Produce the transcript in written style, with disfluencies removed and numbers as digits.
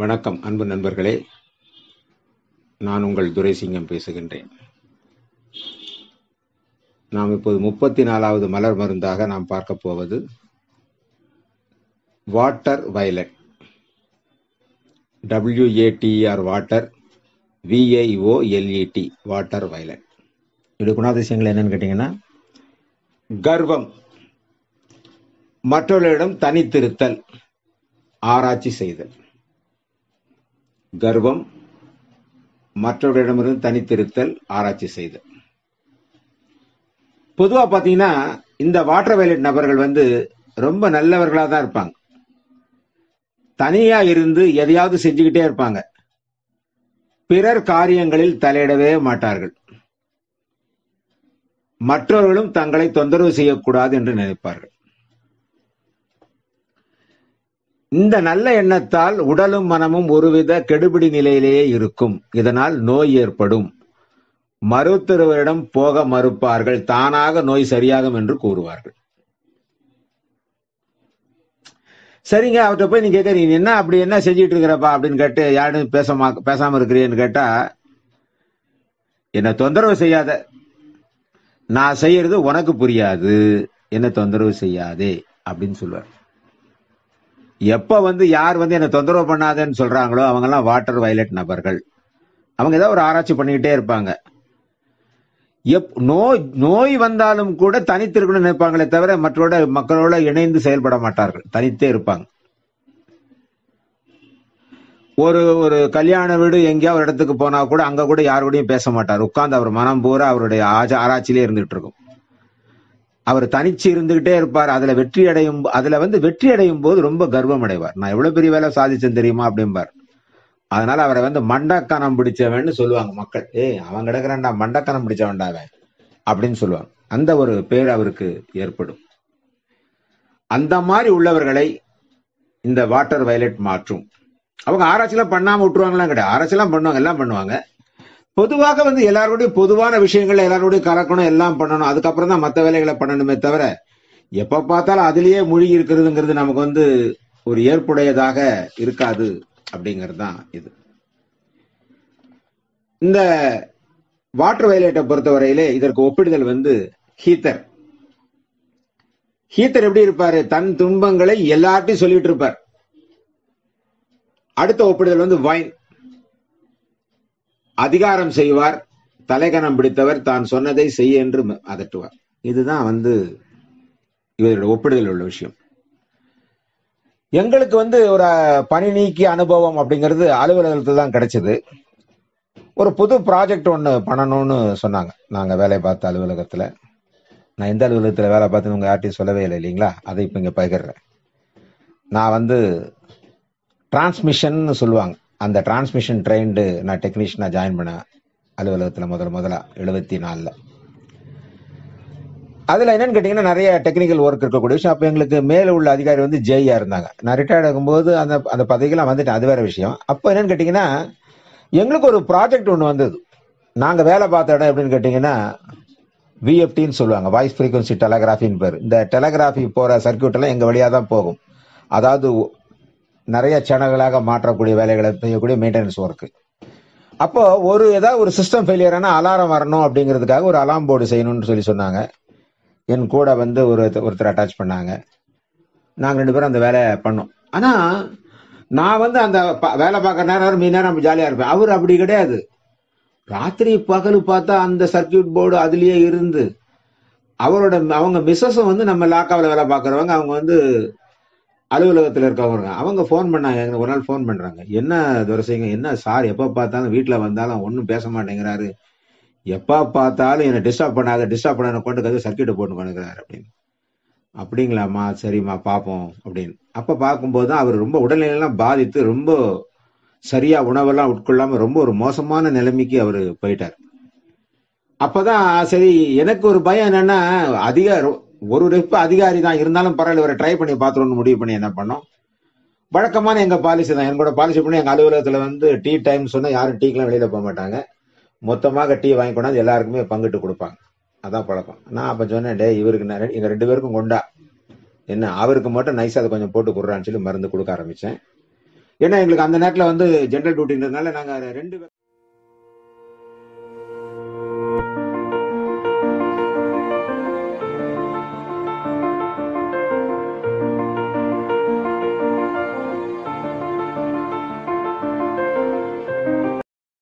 வணக்கம் அன்பு நண்பர்களே, நான் உங்கள் துரைசிங்கம் பேசுகின்றேன். நாம் இப்போது 34வது மலர் மருந்தாக நாம் பார்க்க போவது water violet. WATER water, VIOLET water violet. இது குணாதிசயங்கள் என்னன்னு கேட்டீங்கன்னா, கர்வம், மற்றவர்களிடம் தனித்திருத்தல், ஆராய்ச்சி செய்தல். கர்வம், மற்றவர்களிடமிருந்து தனித்திருத்தல், ஆராய்ச்சி செய்தல். பொதுவா பாத்தீங்கன்னா இந்த வாட்டர் வயலட் நபர்கள் ரொம்ப நல்லவர்களா தான் இருப்பாங்க. தனியா இருந்து எதையாவது செஞ்சுக்கிட்டே இருப்பாங்க. பிறர் காரியங்களில் தலையிடவே மாட்டார்கள். மற்றவர்களும் தங்களை தொந்தரவு செய்யக்கூடாது என்று நினைப்பார்கள். இந்த நல்ல எண்ணத்தால் உடலும் மனமும் ஒருவித கெடுபிடி நிலையிலேயே இருக்கும். இதனால் நோய் ஏற்படும். மருத்துவரிடம் போக மறுப்பார்கள். தானாக நோய் சரியாகும் என்று கூறுவார்கள். சரிங்க, அவர்கிட்ட போய் நீ கேட்க, நீ என்ன அப்படி என்ன செஞ்சிட்டு இருக்கிறப்பா அப்படின்னு கேட்டு, யாரும் பேசாம இருக்கிறேன்னு கேட்டா, என்ன தொந்தரவு செய்யாத, நான் செய்யறது உனக்கு புரியாது, என்ன தொந்தரவு செய்யாதே அப்படின்னு சொல்லுவார். எப்ப யார் என்ன தொந்தரவு பண்ணாதேன்னு சொல்றாங்களோ அவங்க எல்லாம் வாட்டர் வயலட் நபர்கள். அவங்க ஏதாவது ஒரு ஆராய்ச்சி பண்ணிக்கிட்டே இருப்பாங்க. நோய் வந்தாலும் கூட தனித்து இருக்கணும்னு நினைப்பாங்களே தவிர மக்களோட இணைந்து செயல்பட மாட்டார்கள். தனித்தே இருப்பாங்க. ஒரு கல்யாண வீடு எங்கேயா ஒரு இடத்துக்கு போனா கூட அங்க கூட யாரோடையும் பேச மாட்டார். உட்கார்ந்து அவர் மனம் பூரா அவருடைய ஆராய்ச்சியிலே இருந்துட்டு இருக்கும். அவர் தனிச்சு இருந்துகிட்டே இருப்பார். அதுல வெற்றி அடையும் போது ரொம்ப கர்வம் அடைவார். நான் எவ்வளவு பெரிய வேலை சாதிச்சேன் தெரியுமா அப்படிம்பார். அதனால அவரை மண்டக்கணம் பிடிச்சவன்னு சொல்லுவாங்க மக்கள். அவன் கிடக்குறான்டா, மண்டக்கணம் பிடிச்சவன்டாவன் அப்படின்னு சொல்லுவாங்க. அந்த ஒரு பேர் அவருக்கு ஏற்படும். அந்த மாதிரி உள்ளவர்களை இந்த வாட்டர் வயலட் மாற்றும். அவங்க ஆராய்ச்சியெல்லாம் பண்ணாம விட்டுருவாங்களாம் கிடையாது. ஆராய்ச்சியெல்லாம் பண்ணுவாங்க, எல்லாம் பண்ணுவாங்க. பொதுவாக எல்லாரோடையும் பொதுவான விஷயங்கள் எல்லாரோடையும் கலக்கணும், எல்லாம் பண்ணணும். அதுக்கப்புறம் தான் மற்ற வேலைகளை பண்ணணுமே தவிர எப்ப பார்த்தாலும் அதுலயே மூழ்கி இருக்கிறதுங்கிறது நமக்கு ஒரு ஏற்புடையதாக இருக்காது அப்படிங்கிறது தான் இது. இந்த வாட்டர் வயலட்டை பொறுத்தவரையிலே இதற்கு ஒப்பிடுதல் ஹீத்தர். ஹீத்தர் எப்படி இருப்பாரு? தன் துன்பங்களை எல்லார்ட்டையும் சொல்லிட்டு இருப்பார். அடுத்த ஒப்பிடுதல் வைன். அதிகாரம் செய்வார், தலைகணம் பிடித்தவர், தான் சொன்னதை செய்ய என்று அதட்டுவார். இதுதான் இவரோட ஒப்பிடுதல் உள்ள விஷயம். எங்களுக்கு ஒரு பணி நீக்கிய அனுபவம் அப்படிங்கிறது அலுவலகத்தில் தான் கிடைச்சது. ஒரு புது ப்ராஜெக்ட் ஒன்று பண்ணணும்னு சொன்னாங்க. நாங்க வேலை பார்த்த அலுவலகத்துல. நான் எந்த அலுவலகத்துல வேலை பார்த்து உங்க யார்ட்டையும் சொல்லவே இல்லை இல்லைங்களா? அதை இப்ப இங்க பகிர்றேன். நான் டிரான்ஸ்மிஷன் சொல்லுவாங்க. அந்த டிரான்ஸ்மிஷன் ட்ரெயின்டு நான் டெக்னீஷியனா ஜாயின் பண்ண அலுவலகத்துல முதல்ல 74ல. அதுல என்னன்னு கேட்டீங்கன்னா, நிறைய டெக்னிக்கல் ஒர்க் இருக்கக்கூடிய விஷயம். அப்ப எங்களுக்கு மேல உள்ள அதிகாரி ஜேயா இருந்தாங்க. நான் ரிட்டையர்ட் ஆகும்போது அந்த பதவிக்கெல்லாம் வந்துட்டேன். அது வேற விஷயம். அப்போ என்னன்னு கேட்டீங்கன்னா, எங்களுக்கு ஒரு ப்ராஜெக்ட் ஒன்று வந்தது. நாங்க வேலை பார்த்த இடம் எப்படின்னு கேட்டீங்கன்னா, VFTன்னு சொல்லுவாங்க, வாய்ஸ் ஃப்ரீக்வன்சி டெலகிராஃபின்னு பேர். இந்த டெலகிராஃபி போற சர்க்கியூட் எல்லாம் எங்க வழியா தான் போகும். அதாவது நிறைய சேனல்களாக மாற்றக்கூடிய வேலைகளை செய்யக்கூடிய மெயின்டெனன்ஸ் ஒர்க். அப்போ ஏதாவது ஒரு சிஸ்டம் ஃபெயிலியர் ஆனா அலாரம் வரணும் அப்படிங்கிறதுக்காக ஒரு அலாம் போர்டு செய்யணும்னு சொன்னாங்க. என் கூட ஒருத்தர் அட்டாச் பண்ணாங்க. நாங்க 2 பேரும் அந்த வேலையை பண்ணோம். ஆனா நான் அந்த வேலை பார்க்கற நேரம் மீ நேரம் ஜாலியா இருப்பேன். அவர் அப்படி கிடையாது. ராத்திரி பகல் பார்த்தா அந்த சர்க்கியூட் போர்டு அதுலயே இருந்து அவங்க மிஸ்ஸஸும் நம்ம லாக்காவில் வேலை பார்க்கறவங்க. அவங்க அலுவலகத்துல இருக்கவங்க. அவங்க போன் பண்ணாங்க. ஒரு நாள் போன் பண்றாங்க, என்ன துரைசிங்க, என்ன சார் எப்ப பார்த்தாலும் வீட்டுல வந்தாலும் ஒன்னும் பேச மாட்டேங்கிறாரு, எப்ப பார்த்தாலும் என்ன டிஸ்டர்ப் பண்ண கொண்டு சர்க்கியூட்டை போட்டு பண்ணுறாரு அப்படின்னு. அப்படிங்களாம்மா, சரிம்மா பார்ப்போம் அப்படின்னு. அப்ப பார்க்கும்போது தான் அவர் ரொம்ப உடல்நிலையெல்லாம் பாதித்து ரொம்ப சரியா உணவெல்லாம் உட்கொள்ளாம ரொம்ப ஒரு மோசமான நிலைமைக்கு அவர் போயிட்டார். அப்பதான் சரி, எனக்கு ஒரு பயம் என்னன்னா, ஒரு ரெப்பு அதிகாரி தான் இருந்தாலும் பரவாயில்ல, இவரை ட்ரை பண்ணி பார்த்துருன்னு முடிவு பண்ணி என்ன பண்ணோம், வழக்கமான எங்க பாலிசி தான். எங்களோட பாலிசி பண்ணி எங்க அலுவலகத்துல டீ டைம் சொன்னா யாரும் டீக்கெல்லாம் வெளியில போக மாட்டாங்க. மொத்தமாக டீ வாங்கி கொண்டாந்து எல்லாருக்குமே பங்கிட்டு கொடுப்பாங்க. அதான் பழக்கம். நான் அப்ப சொன்னேன், டே இவருக்கு எங்க 2 பேருக்கும் கொண்டா, என்ன அவருக்கு மட்டும் நைஸா அதை கொஞ்சம் போட்டு கொடுறான்னு சொல்லி மருந்து கொடுக்க ஆரம்பிச்சேன். ஏன்னா எங்களுக்கு அந்த நேரத்துல வந்து ஜெனரல் டியூட்டின்றதுனால நாங்க 2